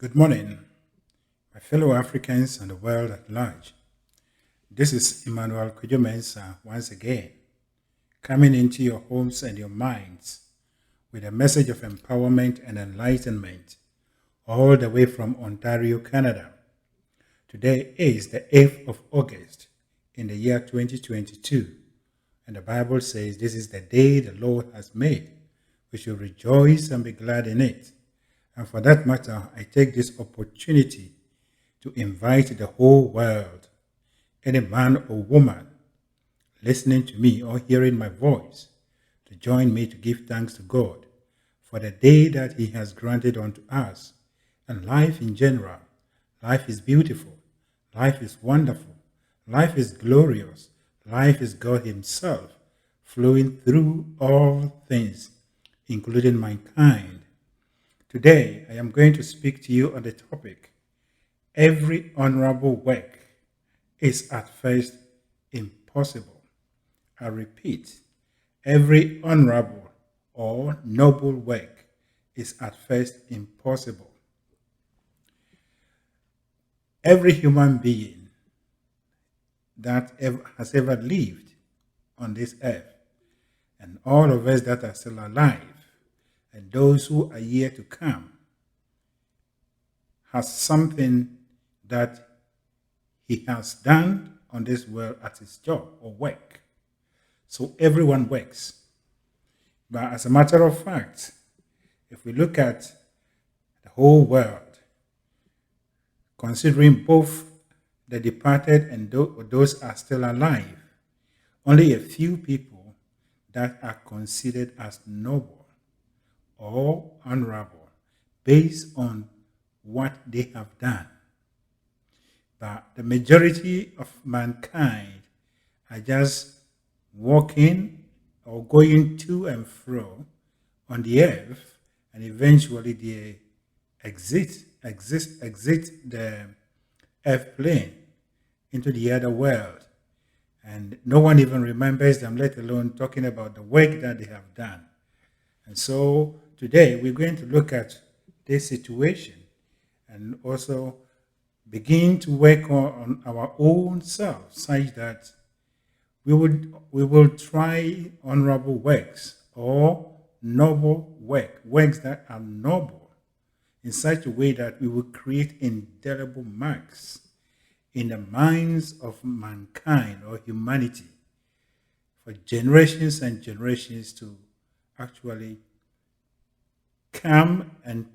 Good morning, my fellow Africans and the world at large. This is Emmanuel Kujomensa once again, coming into your homes and your minds with a message of empowerment and enlightenment, all the way from Ontario, Canada. Today is the 8th of August in the year 2022, and the Bible says this is the day the Lord has made. We should rejoice and be glad in it. And for that matter, I take this opportunity to invite the whole world, any man or woman listening to me or hearing my voice, to join me to give thanks to God for the day that He has granted unto us. And life in general, life is beautiful, life is wonderful, life is glorious, life is God Himself flowing through all things, including mankind. Today, I am going to speak to you on the topic, every honorable work is at first impossible. I repeat, every honorable or noble work is at first impossible. Every human being that has ever lived on this earth, and all of us that are still alive, and those who are yet to come, has something that he has done on this world as his job or work. So everyone works. But as a matter of fact, if we look at the whole world, considering both the departed and those are still alive, only a few people that are considered as noble or honorable based on what they have done. But the majority of mankind are just walking or going to and fro on the earth, and eventually they exit the earth plane into the other world. And no one even remembers them, let alone talking about the work that they have done. And so today we're going to look at this situation and also begin to work on our own selves such that we will try honorable works or noble works that are noble in such a way that we will create indelible marks in the minds of mankind or humanity for generations and generations to actually come and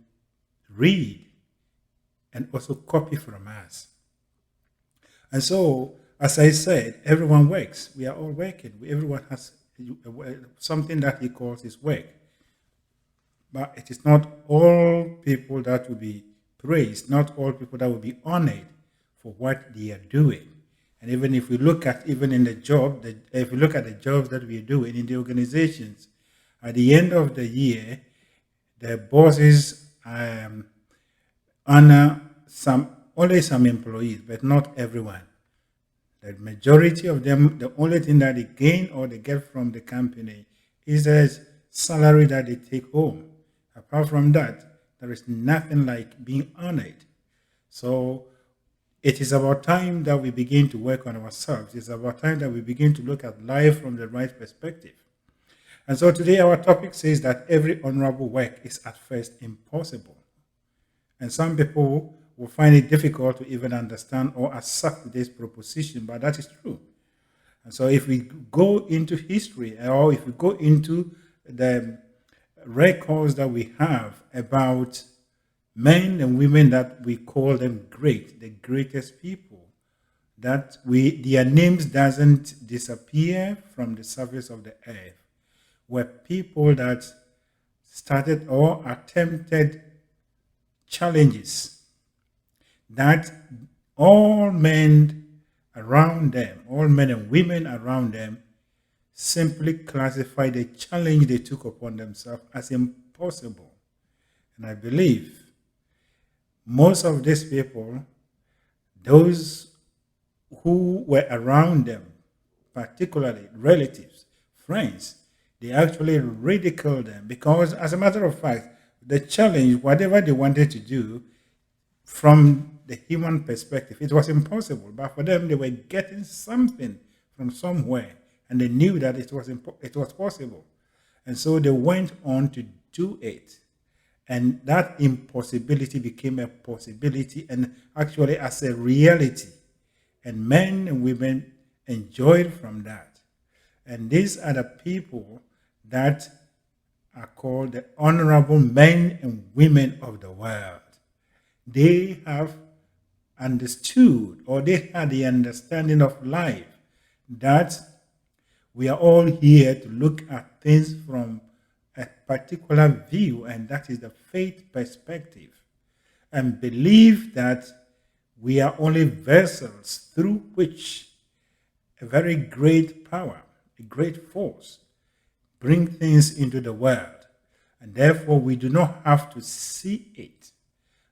read and also copy from us. And so, as I said, everyone works. We are all working. Everyone has something that he calls his work. But it is not all people that will be praised, not all people that will be honored for what they are doing. And even if we look at, even in the job, if we look at the jobs that we are doing in the organizations, at the end of the year, the bosses honor only some employees, but not everyone. The majority of them, the only thing that they gain or they get from the company is the salary that they take home. Apart from that, there is nothing like being honored. So it is about time that we begin to work on ourselves. It's about time that we begin to look at life from the right perspective. And so today our topic says that every honorable work is at first impossible. And some people will find it difficult to even understand or accept this proposition, but that is true. And so if we go into history or if we go into the records that we have about men and women that we call them great, the greatest people, that their names doesn't disappear from the surface of the earth, were people that started or attempted challenges that all men around them, all men and women around them, simply classified the challenge they took upon themselves as impossible. And I believe most of these people, those who were around them, particularly relatives, friends, they actually ridiculed them because, as a matter of fact, the challenge, whatever they wanted to do, from the human perspective, it was impossible. But for them, they were getting something from somewhere, and they knew that it was possible. And so they went on to do it. And that impossibility became a possibility and actually as a reality. And men and women enjoyed from that. And these are the people that are called the honorable men and women of the world. They have understood, or they had the understanding of life, that we are all here to look at things from a particular view, and that is the faith perspective, and believe that we are only vessels through which a very great power, a great force, bring things into the world. And therefore, we do not have to see it,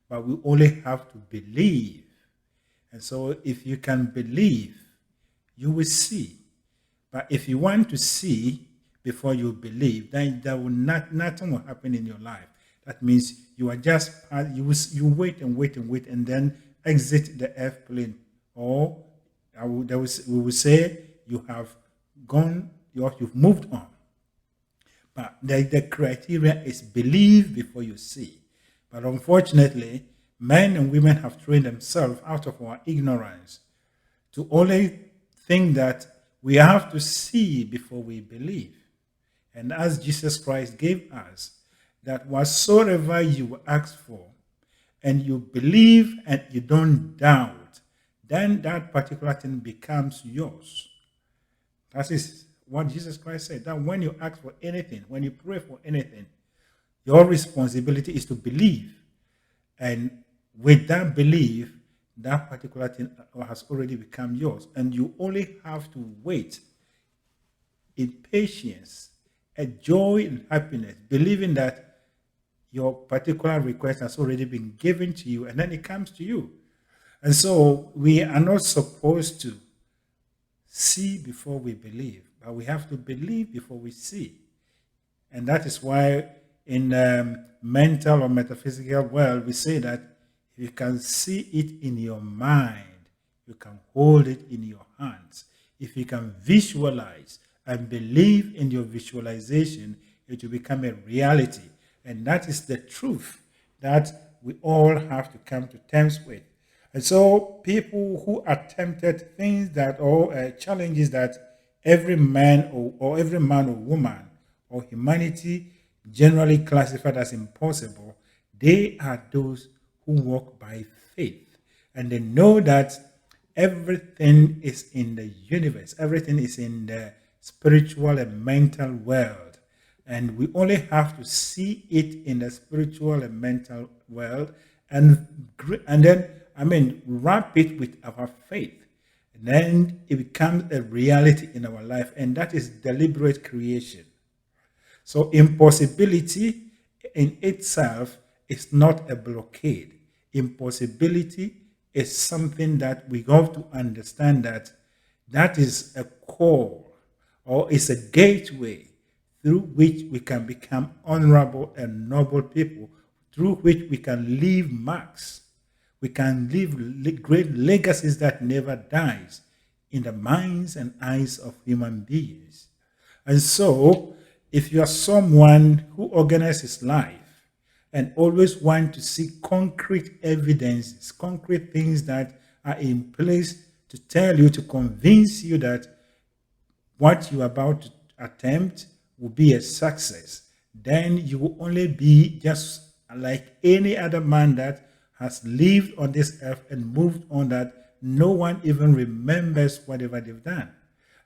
but we only have to believe. And so, if you can believe, you will see. But if you want to see before you believe, then nothing will happen in your life. That means you are just you wait and wait and wait, and then exit the airplane, or we will say you have gone, you've moved on. But the criteria is believe before you see. But unfortunately, men and women have trained themselves out of our ignorance to only think that we have to see before we believe. And as Jesus Christ gave us, that whatsoever you ask for, and you believe and you don't doubt, then that particular thing becomes yours. That is what Jesus Christ said, that when you ask for anything, when you pray for anything, your responsibility is to believe. And with that belief, that particular thing has already become yours. And you only have to wait in patience, a joy and happiness, believing that your particular request has already been given to you, and then it comes to you. And so we are not supposed to see before we believe, but we have to believe before we see. And that is why in the mental or metaphysical world, we say that if you can see it in your mind, you can hold it in your hands. If you can visualize and believe in your visualization, it will become a reality. And that is the truth that we all have to come to terms with. And so people who attempted things that, or challenges that every man or every man or woman or humanity generally classified as impossible, they are those who walk by faith. And they know that everything is in the universe, everything is in the spiritual and mental world. And we only have to see it in the spiritual and mental world, and then, wrap it with our faith. And then it becomes a reality in our life, and that is deliberate creation. So impossibility in itself is not a blockade. Impossibility is something that we have to understand that is a call, or is a gateway through which we can become honorable and noble people, through which we can leave marks. We can leave great legacies that never dies in the minds and eyes of human beings. And so, if you are someone who organizes life and always want to see concrete evidences, concrete things that are in place to tell you, to convince you that what you are about to attempt will be a success, then you will only be just like any other man that has lived on this earth and moved on, that no one even remembers whatever they've done.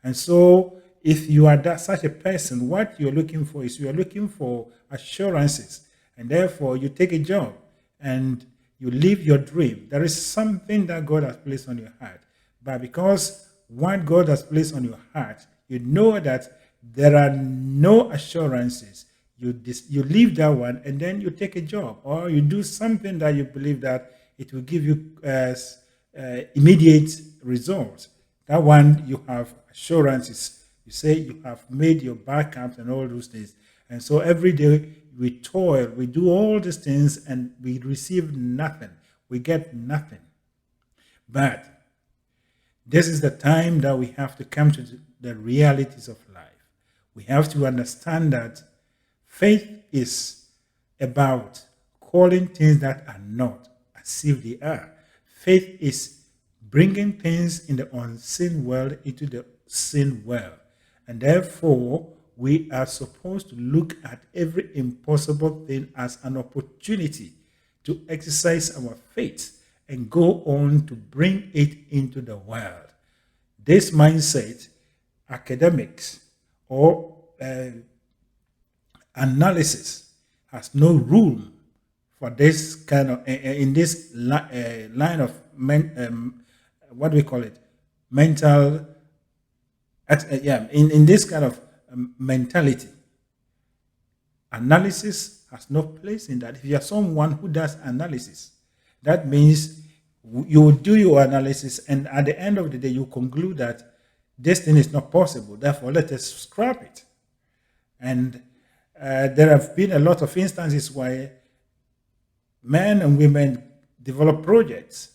And so if you are such a person, what you're looking for is you're looking for assurances, and therefore you take a job and you live your dream. There is something that God has placed on your heart, but because what God has placed on your heart, you know that there are no assurances. You leave that one, and then you take a job, or you do something that you believe that it will give you immediate results. That one, you have assurances. You say you have made your backups and all those things. And so every day we toil, we do all these things, and we receive nothing. we get nothing. But this is the time that we have to come to the realities of life. We have to understand that faith is about calling things that are not as if they are. Faith is bringing things in the unseen world into the seen world. And therefore, we are supposed to look at every impossible thing as an opportunity to exercise our faith and go on to bring it into the world. This mindset, academics, or analysis has no room for this kind of in this line of what do we call it, mental in this kind of mentality. Analysis has no place in that. If you are someone who does analysis, that means you will do your analysis, and at the end of the day you conclude that this thing is not possible, therefore let us scrap it. And there have been a lot of instances where men and women develop projects,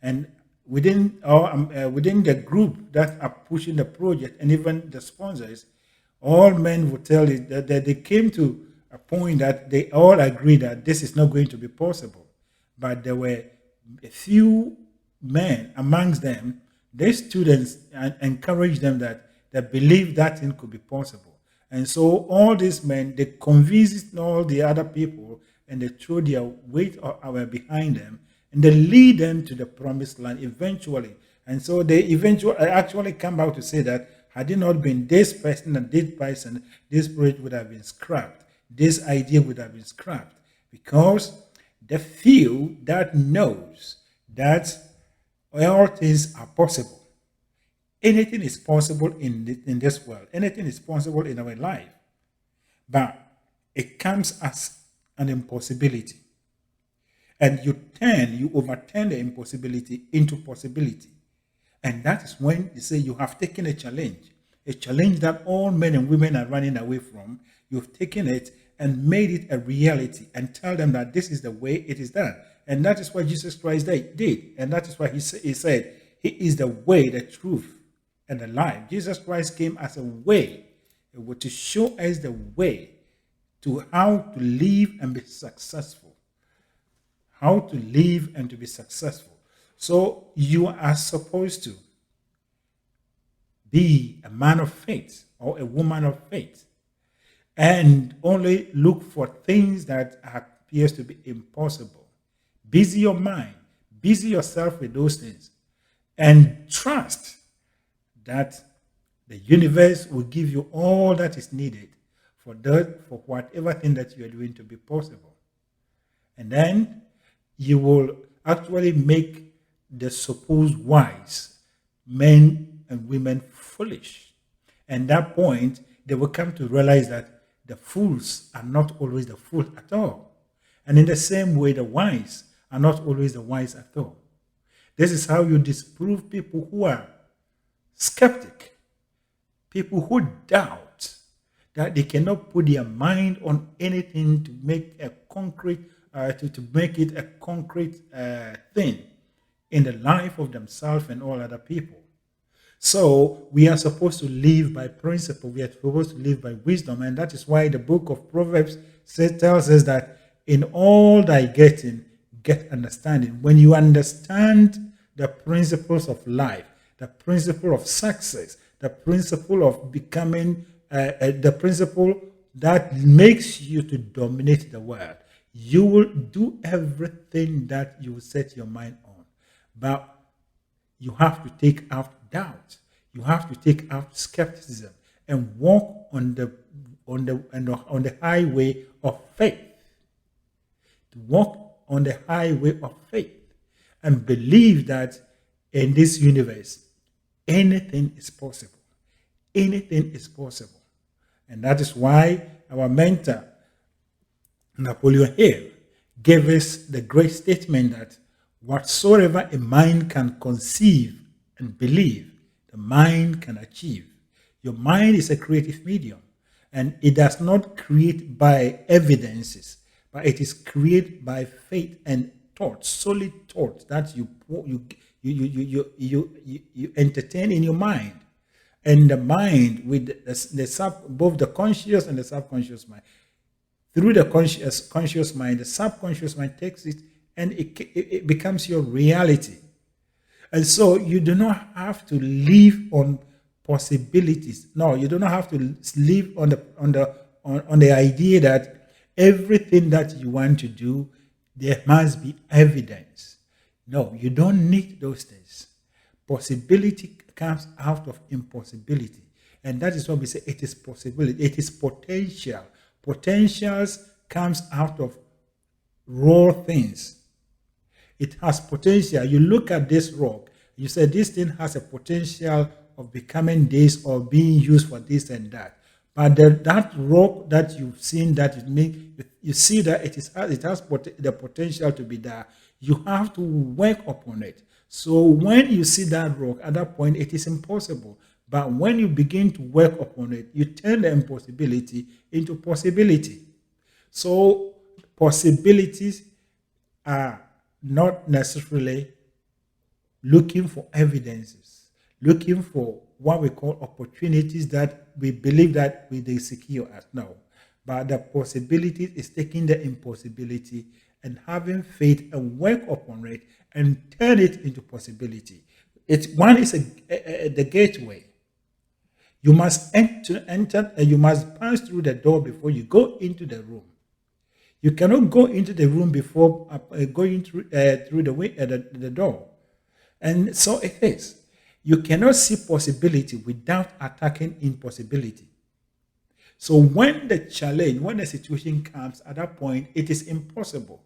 and within the group that are pushing the project, and even the sponsors, all men will tell you that they came to a point that they all agree that this is not going to be possible. But there were a few men amongst them, their students, and encouraged them that they believed that thing could be possible. And so all these men, they convinced all the other people, and they throw their weight behind them, and they lead them to the promised land eventually. And so they eventually actually come out to say that had it not been this person and this person, this project would have been scrapped. This idea would have been scrapped, because the few that knows that all things are possible. Anything is possible in this world. Anything is possible in our life. But it comes as an impossibility. And you overturn the impossibility into possibility. And that is when you say you have taken a challenge that all men and women are running away from. You've taken it and made it a reality and tell them that this is the way it is done. And that is what Jesus Christ did. And that is why he said, he is the way, the truth, and the life. Jesus Christ came as a way to show us the way to how to live and be successful. How to live and to be successful. So you are supposed to be a man of faith or a woman of faith, and only look for things that appears to be impossible. Busy your mind, busy yourself with those things, and trust that the universe will give you all that is needed for whatever thing that you are doing to be possible. And then you will actually make the supposed wise men and women foolish. And at that point, they will come to realize that the fools are not always the fools at all. And in the same way, the wise are not always the wise at all. This is how you disprove people who are skeptic, people who doubt that they cannot put their mind on anything to make a concrete, to make it a concrete thing in the life of themselves and all other people. So we are supposed to live by principle. We are supposed to live by wisdom. And that is why the book of Proverbs tells us that in all thy getting, get understanding. When you understand the principles of life, the principle of success, the principle of becoming, the principle that makes you to dominate the world, you will do everything that you set your mind on. But you have to take out doubt. You have to take out skepticism and walk on the highway of faith. To walk on the highway of faith and believe that in this universe, anything is possible. Anything is possible. And that is why our mentor, Napoleon Hill, gave us the great statement that whatsoever a mind can conceive and believe, the mind can achieve. Your mind is a creative medium, and it does not create by evidences, but it is created by faith and thoughts, solid thoughts that you entertain in your mind, and the mind with both the conscious and the subconscious mind. Through the conscious mind, the subconscious mind takes it, and it becomes your reality. And so you do not have to live on possibilities. No, you do not have to live on the idea that everything that you want to do, there must be evidence. No, you don't need those things. Possibility comes out of impossibility. And that is what we say it is possibility. It is potential. Potentials comes out of raw things. It has potential. You look at this rock, you say this thing has a potential of becoming this or being used for this and that. But that rock that you've seen that it make, you see that it has the potential to be there. You have to work upon it. So when you see that rock, at that point, it is impossible. But when you begin to work upon it, you turn the impossibility into possibility. So possibilities are not necessarily looking for evidences, looking for what we call opportunities that we believe that they secure us. No. But the possibility is taking the impossibility and having faith and work upon it and turn it into possibility. One is the gateway. You must enter, and you must pass through the door before you go into the room. You cannot go into the room before going through the door. And so it is. You cannot see possibility without attacking impossibility. So when the challenge, when the situation comes, at that point, it is impossible.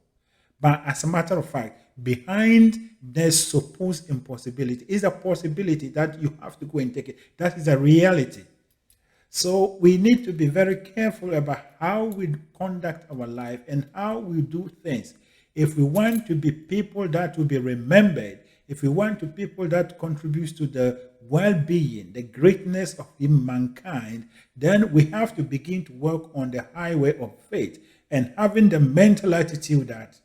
But as a matter of fact, behind the supposed impossibility is a possibility that you have to go and take it. That is a reality. So we need to be very careful about how we conduct our life and how we do things. If we want to be people that will be remembered, if we want to be people that contribute to the well-being, the greatness of mankind, then we have to begin to work on the highway of faith and having the mental attitude that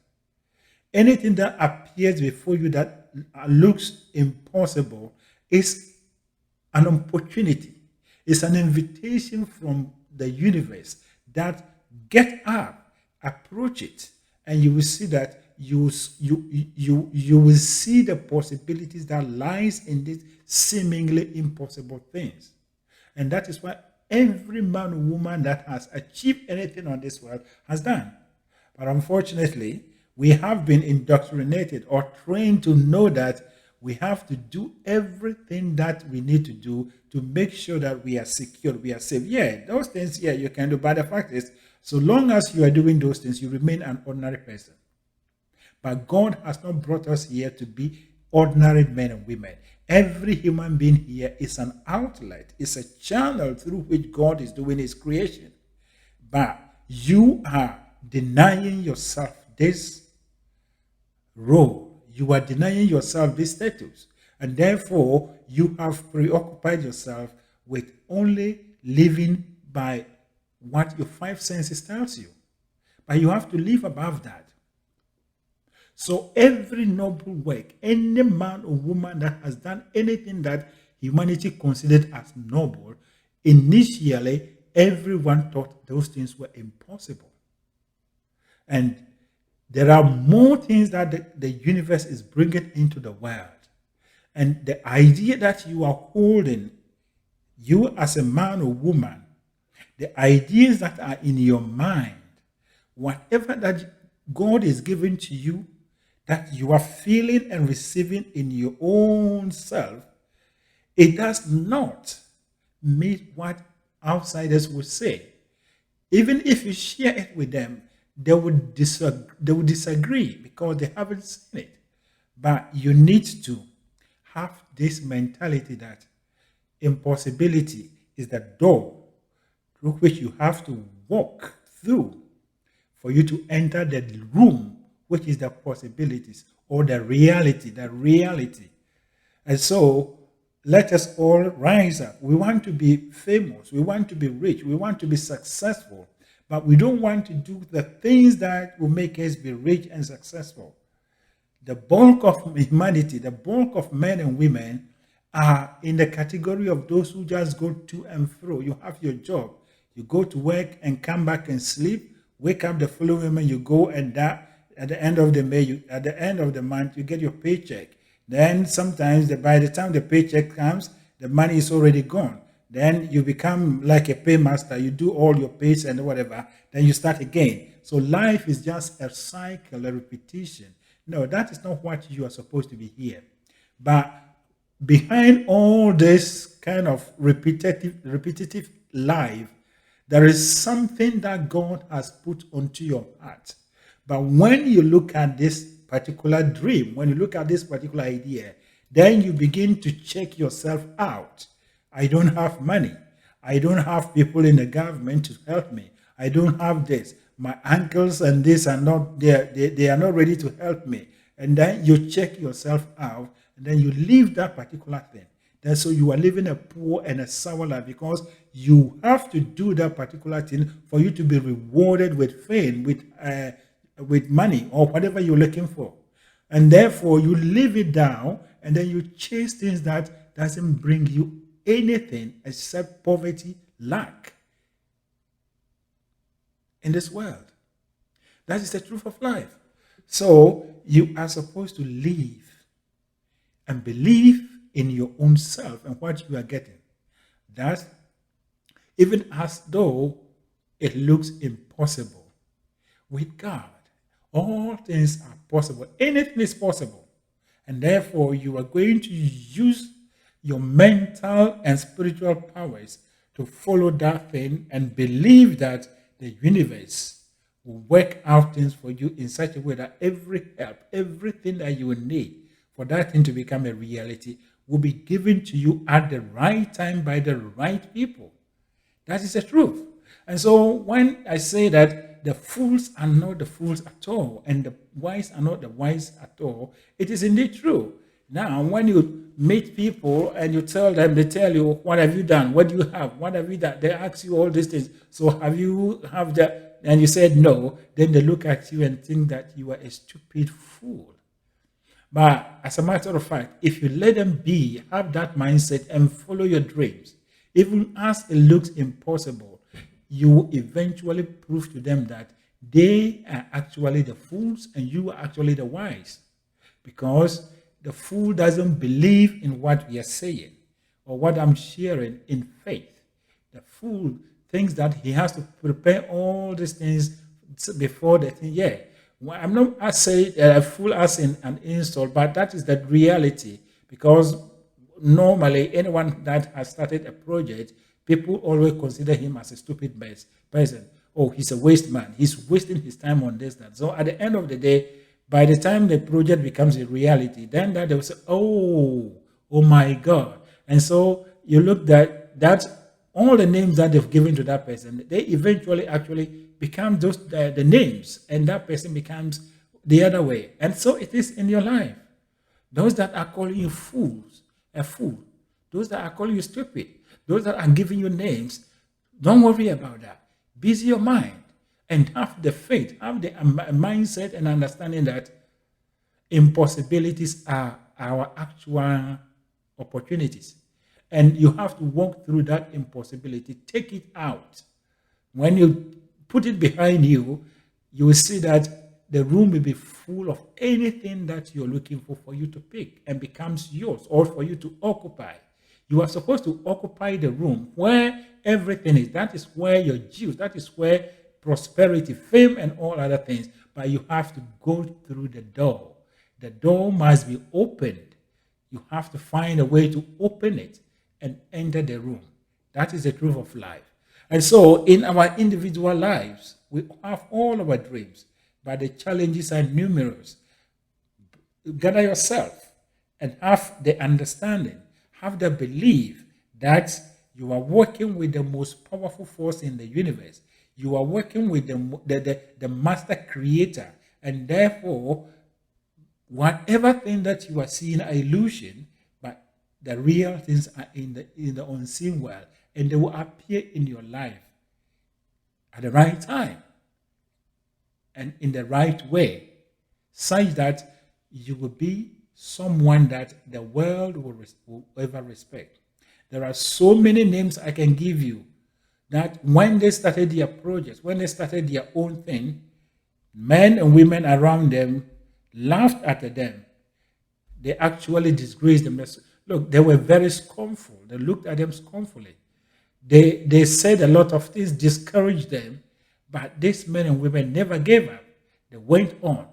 anything that appears before you that looks impossible is an opportunity. It's an invitation from the universe that get up, approach it, and you will see that you will see the possibilities that lies in these seemingly impossible things. And that is what every man or woman that has achieved anything on this world has done. But unfortunately, we have been indoctrinated or trained to know that we have to do everything that we need to do to make sure that we are secure, we are safe. Yeah, those things, yeah, you can do. But the fact is, so long as you are doing those things, you remain an ordinary person. But God has not brought us here to be ordinary men and women. Every human being here is an outlet, is a channel through which God is doing his creation. But you are denying yourself this role. You are denying yourself this status. And therefore, you have preoccupied yourself with only living by what your five senses tells you. But you have to live above that. So every noble work, any man or woman that has done anything that humanity considered as noble, initially everyone thought those things were impossible. And there are more things that the universe is bringing into the world. And the idea that you are holding, you as a man or woman, the ideas that are in your mind, whatever that God is giving to you, that you are feeling and receiving in your own self, it does not meet what outsiders would say. Even if you share it with them, they would disagree because they haven't seen it. But you need to have this mentality that impossibility is the door through which you have to walk through for you to enter the room, which is the possibilities or the reality. And so let us all rise up. We want to be famous. We want to be rich. We want to be successful. But we don't want to do the things that will make us be rich and successful. The bulk of humanity, the bulk of men and women are in the category of those who just go to and fro. You have your job, you go to work and come back and sleep, wake up the following moment, you go and that at the end of the at the end of the month, you get your paycheck. Then sometimes by the time the paycheck comes, the money is already gone. Then you become like a paymaster. You do all your pays and whatever. Then you start again. So life is just a cycle, a repetition. No, that is not what you are supposed to be here. But behind all this kind of repetitive life, there is something that God has put onto your heart. But when you look at this particular dream, when you look at this particular idea, then you begin to check yourself out. I don't have money. I don't have people in the government to help me. I don't have this. My uncles and this are not there. They are not ready to help me. And then you check yourself out, and then you leave that particular thing. Then so you are living a poor and a sour life because you have to do that particular thing for you to be rewarded with fame, with money or whatever you're looking for. And therefore you leave it down and then you chase things that doesn't bring you anything except poverty, lack in this world. That is the truth of life. So you are supposed to live and believe in your own self and what you are getting. That even as though it looks impossible, with God, all things are possible. Anything is possible. And therefore, you are going to use your mental and spiritual powers to follow that thing and believe that the universe will work out things for you in such a way that every help, everything that you will need for that thing to become a reality will be given to you at the right time by the right people. That is the truth. And so when I say that the fools are not the fools at all and the wise are not the wise at all, it is indeed true. Now, when you meet people and you tell them, they tell you, what have you done? What do you have? What have you done? They ask you all these things. So have that? And you said no. Then they look at you and think that you are a stupid fool. But as a matter of fact, if you let them be, have that mindset and follow your dreams, even as it looks impossible, you will eventually prove to them that they are actually the fools and you are actually the wise. Because the fool doesn't believe in what we are saying or what I'm sharing in faith. The fool thinks that he has to prepare all these things before the thing. Yeah, well, I'm not saying a fool as in an insult, but that is the reality. Because normally anyone that has started a project, people always consider him as a stupid person. Oh, he's a waste man. He's wasting his time on this, that. So at the end of the day, by the time the project becomes a reality, then that they will say, oh my God. And so you look at that, all the names that they've given to that person, they eventually actually become those the names, and that person becomes the other way. And so it is in your life. Those that are calling you fools, a fool. Those that are calling you stupid. Those that are giving you names, don't worry about that. Busy your mind and have the faith, have the mindset and understanding that impossibilities are our actual opportunities. And you have to walk through that impossibility, take it out. When you put it behind you, you will see that the room will be full of anything that you're looking for you to pick and becomes yours or for you to occupy. You are supposed to occupy the room where everything is. That is where your juice, that is where prosperity, fame, and all other things. But you have to go through the door. The door must be opened. You have to find a way to open it and enter the room. That is the truth of life. And so in our individual lives, we have all our dreams, but the challenges are numerous. Gather yourself and have the understanding, have the belief that you are working with the most powerful force in the universe. You are working with the master creator, and therefore, whatever thing that you are seeing are illusion, but the real things are in the unseen world, and they will appear in your life at the right time and in the right way, such that you will be someone that the world will ever respect. There are so many names I can give you that when they started their projects, when they started their own thing, men and women around them laughed at them. They actually disgraced them. Look, they were very scornful. They looked at them scornfully. They said a lot of things, discouraged them, but these men and women never gave up. They went on.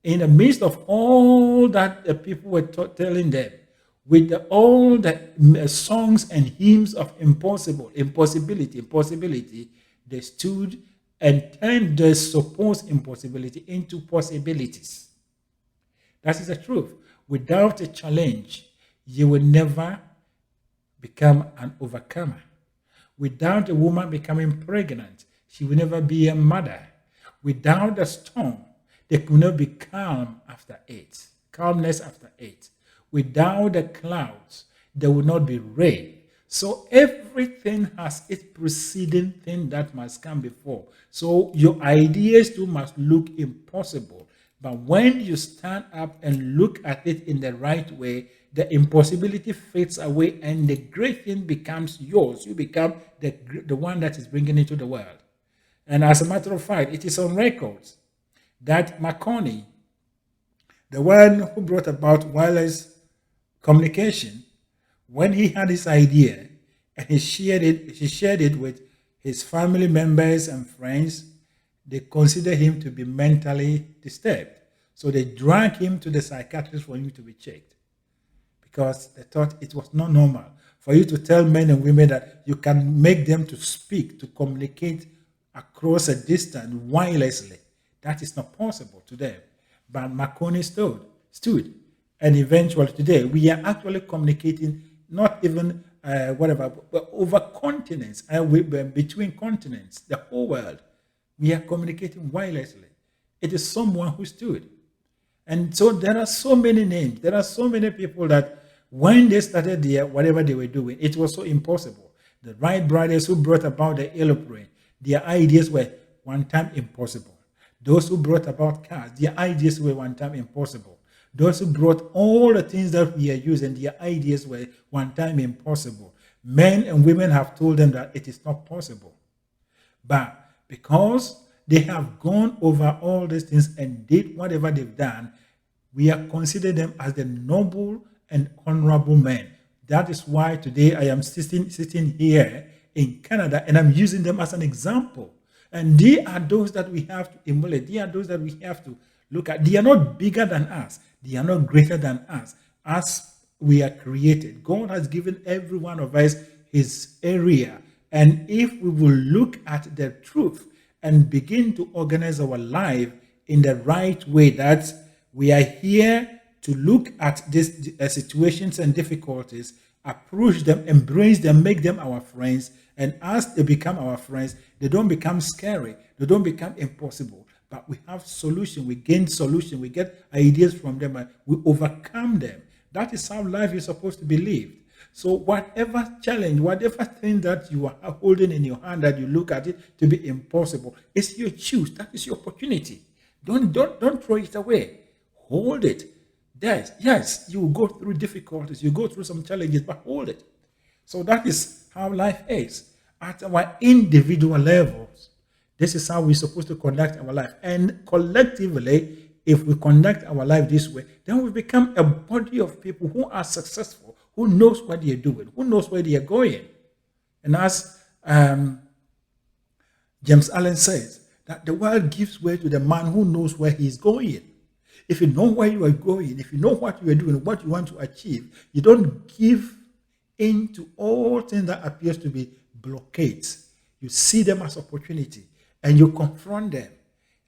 In the midst of all that the people were telling them, with all the songs and hymns of impossibility, they stood and turned the supposed impossibility into possibilities. That is the truth. Without a challenge, you will never become an overcomer. Without a woman becoming pregnant, she will never be a mother. Without a storm, there could not be calmness after it. Without the clouds, there will not be rain. So everything has its preceding thing that must come before. So your ideas too must look impossible. But when you stand up and look at it in the right way, the impossibility fades away and the great thing becomes yours. You become the one that is bringing it to the world. And as a matter of fact, it is on records that Marconi, the one who brought about wireless communication, when he had his idea and he shared it with his family members and friends, they considered him to be mentally disturbed. So they dragged him to the psychiatrist for him to be checked because they thought it was not normal for you to tell men and women that you can make them to speak, to communicate across a distance wirelessly. That is not possible to them. But Marconi stood. And eventually today, we are actually communicating not even but over continents, between continents, the whole world. We are communicating wirelessly. It is someone who stood. And so there are so many names. There are so many people that when they started whatever they were doing, it was so impossible. The Wright brothers who brought about the aeroplane, their ideas were one time impossible. Those who brought about cars, their ideas were one time impossible. Those who brought all the things that we are using, their ideas were one time impossible. Men and women have told them that it is not possible. But because they have gone over all these things and did whatever they've done, we are considered them as the noble and honorable men. That is why today I am sitting here in Canada and I'm using them as an example. And they are those that we have to emulate. They are those that we have to look at. They are not bigger than us. They are not greater than us. As we are created, God has given every one of us his area. And if we will look at the truth and begin to organize our life in the right way, that we are here to look at these situations and difficulties, approach them, embrace them, make them our friends. And as they become our friends, they don't become scary. They don't become impossible. But we have solution. We gain solution. We get ideas from them. And we overcome them. That is how life is supposed to be lived. So whatever challenge, whatever thing that you are holding in your hand that you look at it to be impossible, it's your choose. That is your opportunity. Don't throw it away. Hold it. Yes, you will go through difficulties. You go through some challenges, but hold it. So that is how life is. At our individual levels, this is how we're supposed to conduct our life. And collectively, if we conduct our life this way, then we become a body of people who are successful, who knows what they are doing, who knows where they are going. And as James Allen says, that the world gives way to the man who knows where he is going. If you know where you are going, if you know what you are doing, what you want to achieve, you don't give into all things that appears to be blockades. You see them as opportunity and you confront them.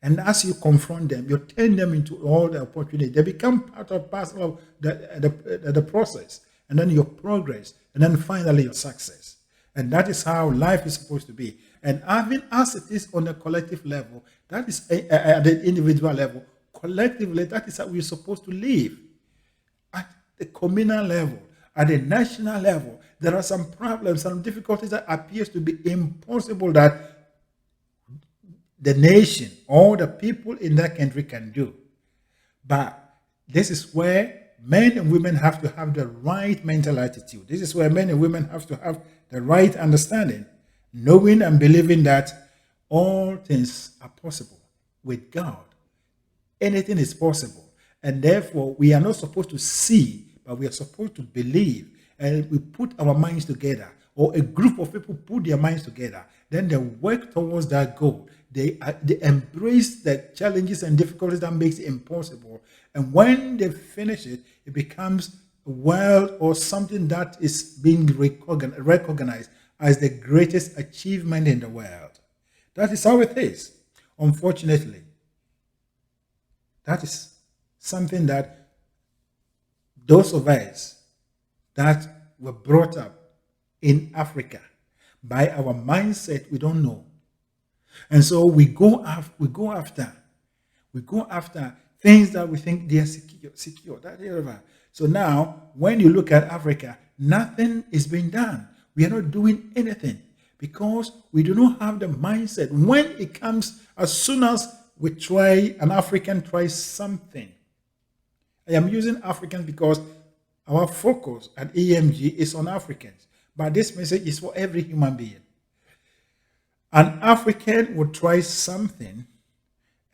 And as you confront them, you turn them into all the opportunity. They become part of parcel of the process, and then your progress, and then finally your success. And that is how life is supposed to be. And even as it is on a collective level, that is at the individual level, collectively, that is how we're supposed to live. At the communal level, at the national level, there are some problems, some difficulties that appears to be impossible that the nation or the people in that country can do. But This is where men and women have to have the right mental attitude. This is where men and women have to have the right understanding, knowing and believing that all things are possible with God. Anything is possible. And therefore, we are not supposed to see, but we are supposed to believe. And we put our minds together, or a group of people put their minds together. Then they work towards that goal. They embrace the challenges and difficulties that makes it impossible. And when they finish it, it becomes a world or something that is being recognized as the greatest achievement in the world. That is how it is. Unfortunately, that is something that those of us that were brought up in Africa, by our mindset, we don't know. And so we go after things that we think they are secure. So now, when you look at Africa, nothing is being done. We are not doing anything because we do not have the mindset. When it comes, as soon as we try, an African tries something. I am using Africans because our focus at EMG is on Africans. But this message is for every human being. An African will try something,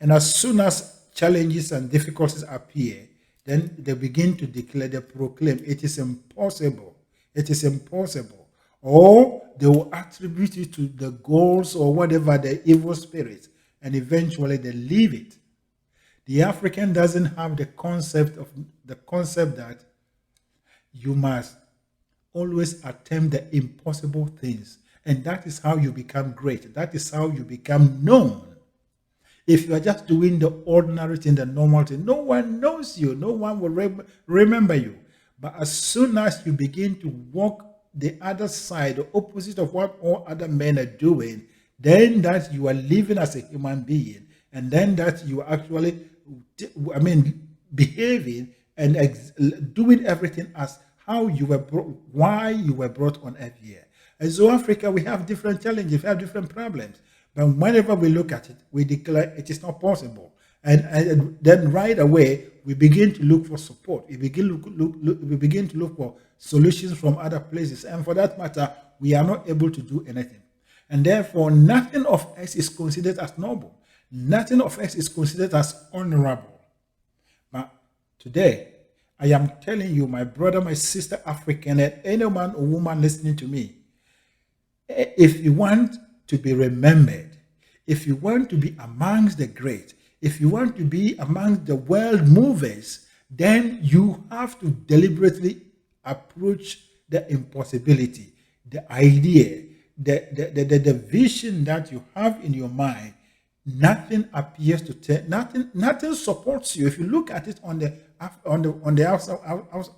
and as soon as challenges and difficulties appear, then they begin to declare, they proclaim, it is impossible. It is impossible. Or they will attribute it to the goals or whatever, the evil spirits, and eventually they leave it. The African doesn't have the concept that you must always attempt the impossible things. And that is how you become great. That is how you become known. If you are just doing the ordinary thing, the normal thing, no one knows you. No one will remember you. But as soon as you begin to walk the other side, the opposite of what all other men are doing, then that you are living as a human being. And then that you are actually, behaving and doing everything as how you were why you were brought on earth here. And so Africa, we have different challenges, we have different problems. But whenever we look at it, we declare it is not possible. And then right away, we begin to look for support. We begin to look for solutions from other places. And for that matter, we are not able to do anything. And therefore, nothing of us is considered as noble. Nothing of us is considered as honorable. But today, I am telling you, my brother, my sister, African, and any man or woman listening to me, if you want to be remembered, if you want to be amongst the great, if you want to be among the world movers, then you have to deliberately approach the impossibility, the idea, the vision that you have in your mind. Nothing appears to tell, nothing supports you. If you look at it on the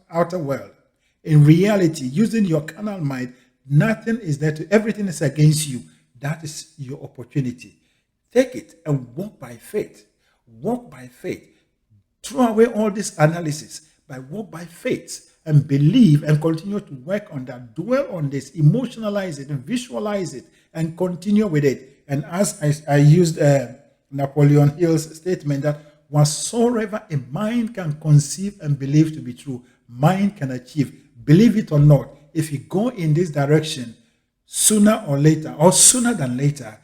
outer world, in reality, using your carnal mind, nothing is there to, everything is against you. That is your opportunity. Take it and walk by faith. Walk by faith. Throw away all this analysis, but walk by faith and believe and continue to work on that. Dwell on this, emotionalize it and visualize it and continue with it. And as I used Napoleon Hill's statement that whatsoever a mind can conceive and believe to be true, mind can achieve. Believe it or not, if you go in this direction, sooner or later, or sooner than later,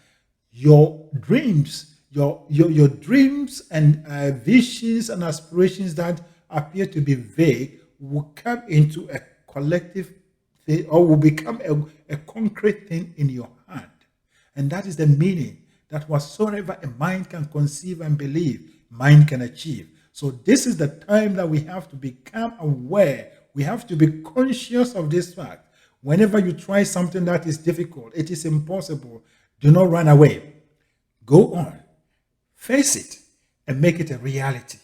your dreams, your dreams and visions and aspirations that appear to be vague will come into a collective thing, or will become a concrete thing in your hand. And that is the meaning, that whatsoever a mind can conceive and believe, mind can achieve. So this is the time that we have to become aware. We have to be conscious of this fact. Whenever you try something that is difficult, it is impossible, do not run away. Go on, face it, and make it a reality,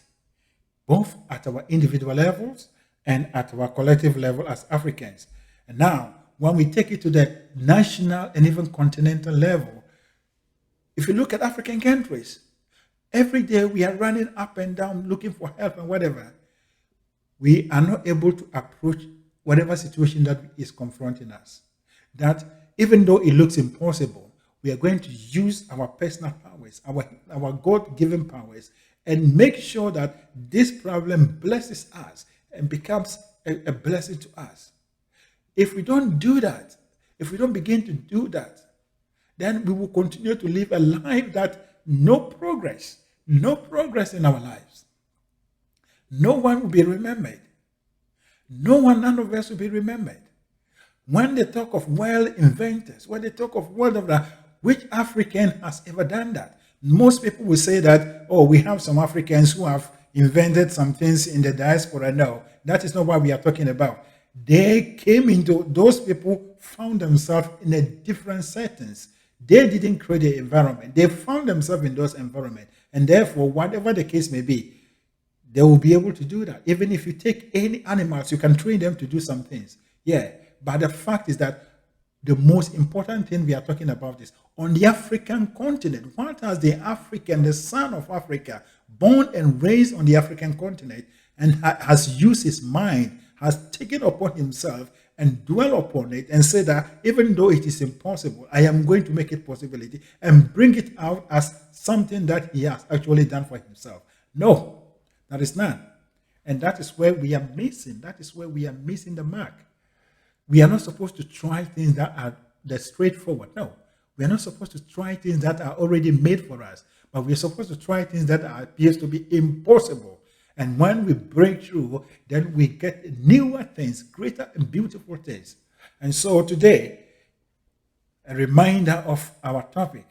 both at our individual levels and at our collective level as Africans. And now, when we take it to the national and even continental level, if you look at African countries, every day we are running up and down looking for help and whatever. We are not able to approach whatever situation that is confronting us. That even though it looks impossible, we are going to use our personal powers, our God-given powers, and make sure that this problem blesses us and becomes a blessing to us. If we don't do that, if we don't begin to do that, then we will continue to live a life that no progress in our lives. No one will be remembered. None of us will be remembered. When they talk of world inventors, when they talk of world of that, which African has ever done that? Most people will say that, oh, we have some Africans who have invented some things in the diaspora. No, that is not what we are talking about. They came into, those people found themselves in a different settings. They didn't create the environment. They found themselves in those environments. And therefore, whatever the case may be, they will be able to do that. Even if you take any animals, you can train them to do some things. Yeah. But the fact is that the most important thing we are talking about is on the African continent. What has the African, the son of Africa, born and raised on the African continent and has used his mind, has taken upon himself and dwell upon it and say that even though it is impossible, I am going to make it possibility and bring it out as something that he has actually done for himself. No, that is none. And that is where we are missing. That is where we are missing the mark. We are not supposed to try things that are the straightforward. No, we are not supposed to try things that are already made for us, but we are supposed to try things that appears to be impossible. And when we break through, then we get newer things, greater and beautiful things. And so today, a reminder of our topic,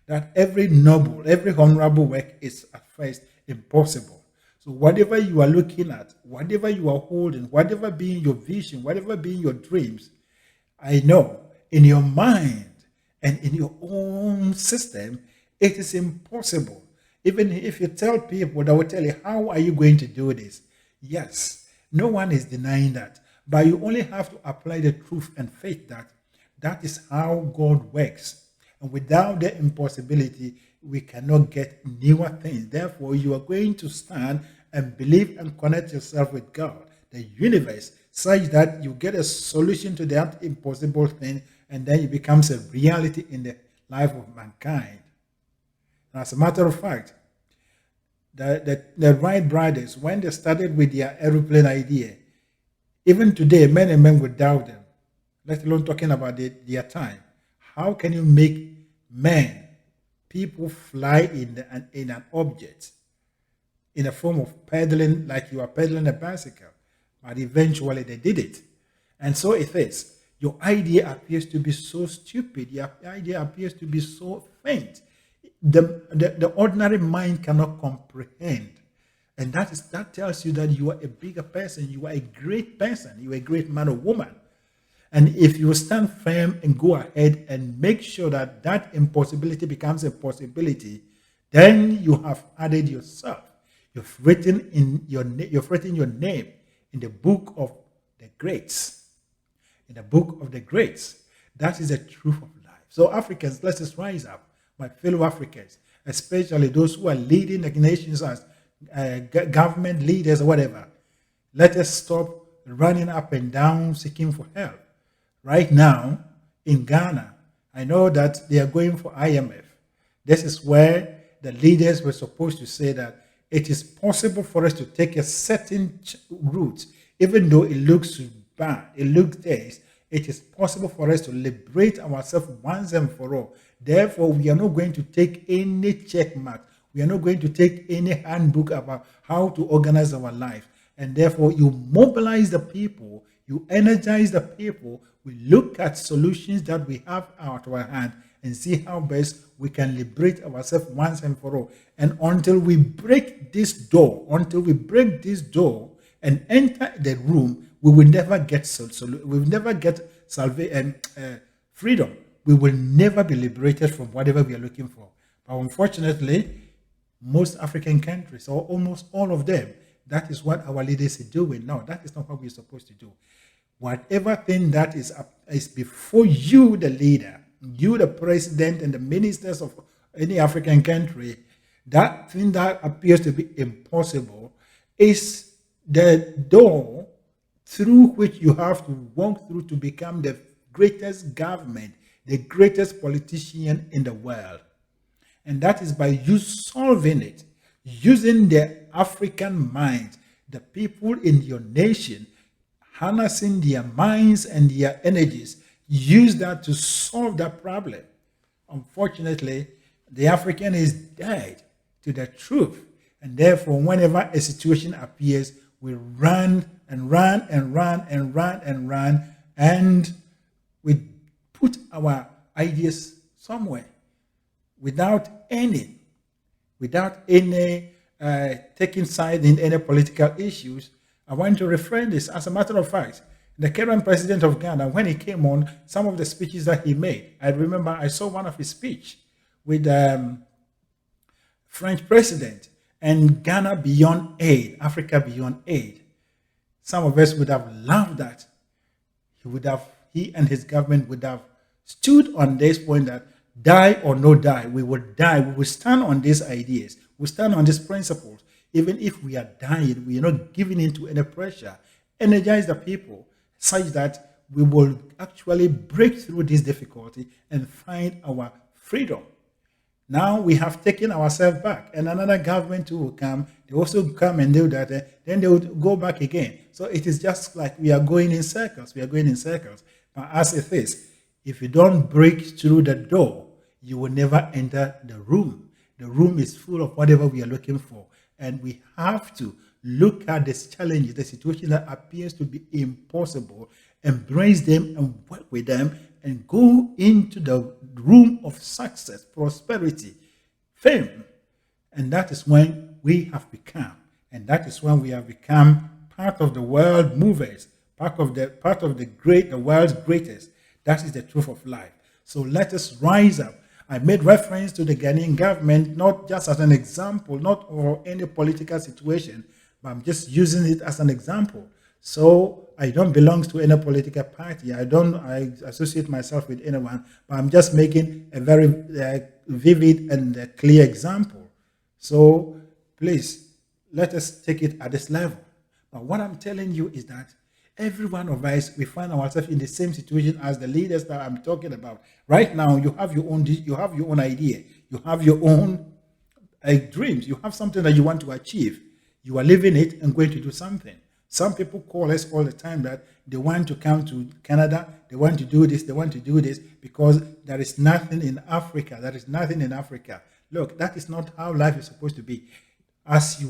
that every noble, every honorable work is at first impossible. So whatever you are looking at, whatever you are holding, whatever being your vision, whatever being your dreams, I know in your mind and in your own system, it is impossible. Even if you tell people, they will tell you, how are you going to do this? Yes, no one is denying that. But you only have to apply the truth and faith that that is how God works. And without the impossibility, we cannot get newer things. Therefore, you are going to stand and believe and connect yourself with God, the universe, such that you get a solution to that impossible thing, and then it becomes a reality in the life of mankind. And as a matter of fact, the Wright brothers, when they started with their aeroplane idea, even today, men and men would doubt them, let alone talking about their time. How can you make people fly in an object in a form of pedaling, like you are pedaling a bicycle? But eventually they did it. And so it is. Your idea appears to be so stupid. Your idea appears to be so faint. The ordinary mind cannot comprehend. And that tells you that you are a bigger person. You are a great person. You are a great man or woman. And if you stand firm and go ahead and make sure that that impossibility becomes a possibility, then you have added yourself. You've written your name in the book of the greats. In the book of the greats. That is the truth of life. So Africans, let us rise up, my fellow Africans, especially those who are leading the nations as government leaders or whatever. Let us stop running up and down seeking for help. Right now, in Ghana, I know that they are going for IMF. This is where the leaders were supposed to say that it is possible for us to take a certain route, even though it looks bad, it looks this, it is possible for us to liberate ourselves once and for all. Therefore, we are not going to take any check mark. We are not going to take any handbook about how to organize our life. And therefore, you mobilize the people, you energize the people. We look at solutions that we have at our hand and see how best we can liberate ourselves once and for all. And until we break this door, and enter the room, we will never get we will never get freedom. We will never be liberated from whatever we are looking for. But unfortunately, most African countries, or almost all of them, that is what our leaders are doing. No, that is not what we're supposed to do. Whatever thing that is before you, the leader, you, the president, and the ministers of any African country, that thing that appears to be impossible is the door through which you have to walk through to become the greatest government, the greatest politician in the world. And that is by you solving it. using the African minds, the people in your nation, harnessing their minds and their energies, use that to solve that problem. Unfortunately, the African is dead to the truth. And therefore, whenever a situation appears, we run and run and run and run and run, and we put our ideas somewhere without any taking side in any political issues. I want to reframe this. As a matter of fact, the current president of Ghana, when he came on, some of the speeches that he made, I remember I saw one of his speech with French president and Ghana beyond aid, Africa beyond aid. Some of us would have loved that. He and his government would have stood on this point that die or no die, we will die. We will stand on these ideas. We stand on these principles. Even if we are dying, we are not giving in to any pressure. Energize the people such that we will actually break through this difficulty and find our freedom. Now we have taken ourselves back, and another government too will come. They also come and do that, then they will go back again. So it is just like we are going in circles. We are going in circles. But as it is, if you don't break through the door, you will never enter the room. The room is full of whatever we are looking for. And we have to look at this challenge, the situation that appears to be impossible, embrace them and work with them, and go into the room of success, prosperity, fame. And that is when we have become. And that is when we have become part of the world movers, part of the world's greatest. That is the truth of life. So let us rise up. I made reference to the Ghanaian government, not just as an example, not for any political situation, but I'm just using it as an example. So I don't belong to any political party. I associate myself with anyone, but I'm just making a very vivid and clear example. So please, let us take it at this level. But what I'm telling you is that every one of us, we find ourselves in the same situation as the leaders that I'm talking about. Right now, you have your own idea. You have your own dreams. You have something that you want to achieve. You are living it and going to do something. Some people call us all the time that they want to come to Canada. They want to do this. They want to do this because there is nothing in Africa. There is nothing in Africa. Look, that is not how life is supposed to be. As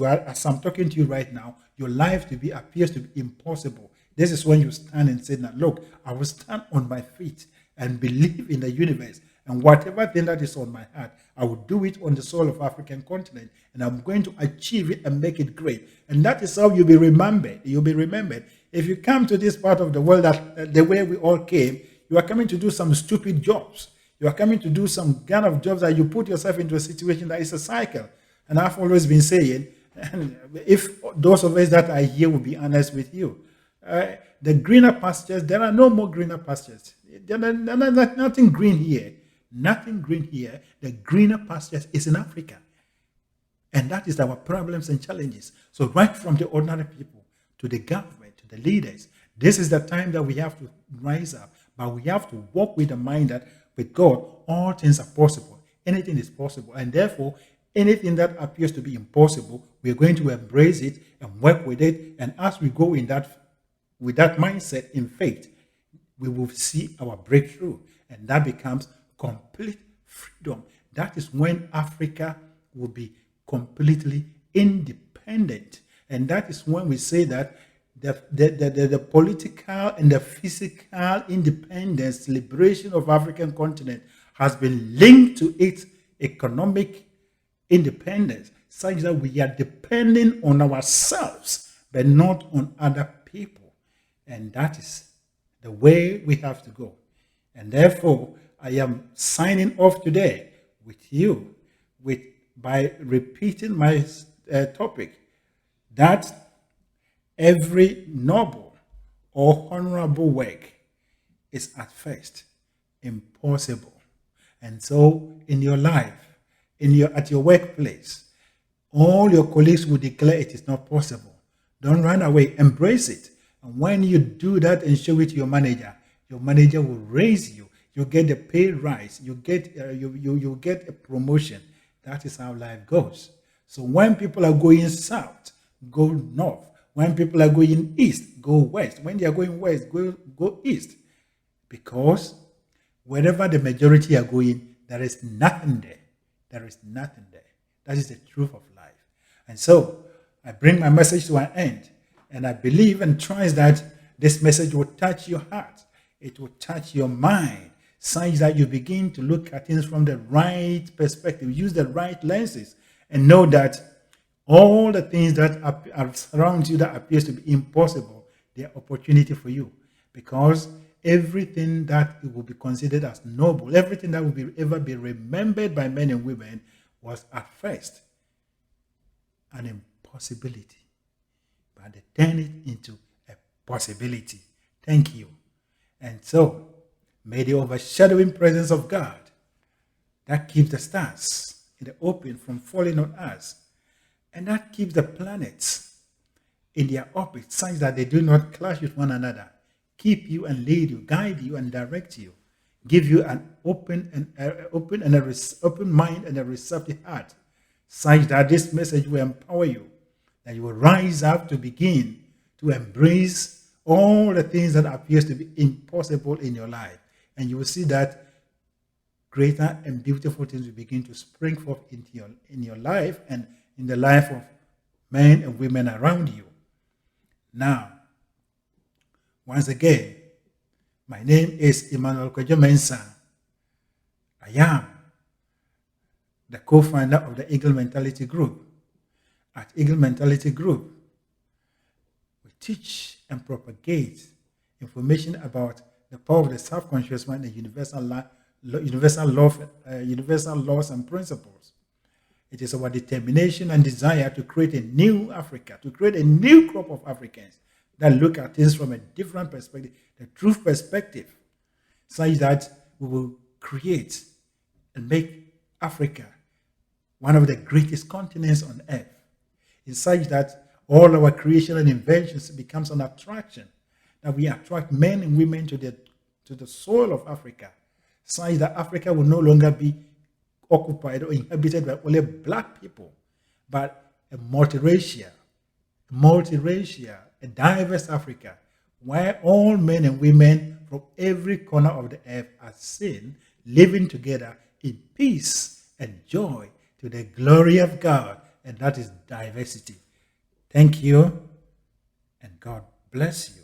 I'm talking to you right now, your life appears to be impossible. This is when you stand and say, now, look, I will stand on my feet and believe in the universe. And whatever thing that is on my heart, I will do it on the soil of African continent. And I'm going to achieve it and make it great. And that is how you'll be remembered. You'll be remembered. If you come to this part of the world the way we all came, you are coming to do some stupid jobs. You are coming to do some kind of jobs that you put yourself into a situation that is a cycle. And I've always been saying, and if those of us that are here will be honest with you, the greener pastures, there are no more greener pastures. There's nothing green here. Nothing green here. The greener pastures is in Africa. And that is our problems and challenges. So right from the ordinary people to the government, to the leaders, this is the time that we have to rise up. But we have to walk with the mind that with God, all things are possible. Anything is possible. And therefore, anything that appears to be impossible, we are going to embrace it and work with it. And as we go with that mindset in faith, we will see our breakthrough. And that becomes complete freedom. That is when Africa will be completely independent. And that is when we say that the political and the physical independence, liberation of African continent has been linked to its economic independence, such that we are depending on ourselves, but not on other people. And that is the way we have to go. And therefore, I am signing off today with you by repeating my topic, that every noble or honorable work is at first impossible. And so in your life, at your workplace, all your colleagues will declare it is not possible. Don't run away, embrace it. And when you do that and show it to your manager will raise you. You get a pay rise. You get a promotion. That is how life goes. So when people are going south, go north. When people are going east, go west. When they are going west, go east. Because wherever the majority are going, there is nothing there. There is nothing there. That is the truth of life. And so I bring my message to an end. And I believe and trust that this message will touch your heart. It will touch your mind, such that you begin to look at things from the right perspective, use the right lenses, and know that all the things that are around you that appears to be impossible, they are opportunity for you. Because everything that will be considered as noble, everything that will ever be remembered by men and women was at first an impossibility. But they turn it into a possibility. Thank you. And so, may the overshadowing presence of God that keeps the stars in the open from falling on us, and that keeps the planets in their orbit such that they do not clash with one another, keep you and lead you, guide you and direct you, give you an open mind and a receptive heart, such that this message will empower you, that you will rise up to begin to embrace all the things that appears to be impossible in your life. And you will see that greater and beautiful things will begin to spring forth in your life and in the life of men and women around you. Now, once again, my name is Emmanuel Kojo Mensah. I am the co-founder of the Eagle Mentality Group. At Eagle Mentality Group, we teach and propagate information about the power of the subconscious mind and universal laws and principles. It is our determination and desire to create a new Africa, to create a new crop of Africans that look at things from a different perspective, the truth perspective, such that we will create and make Africa one of the greatest continents on earth. It's such that all our creation and inventions becomes an attraction, that we attract men and women to the soil of Africa, such that Africa will no longer be occupied or inhabited by only black people, but a multiracial, a diverse Africa, where all men and women from every corner of the earth are seen living together in peace and joy to the glory of God, and that is diversity. Thank you, and God bless you.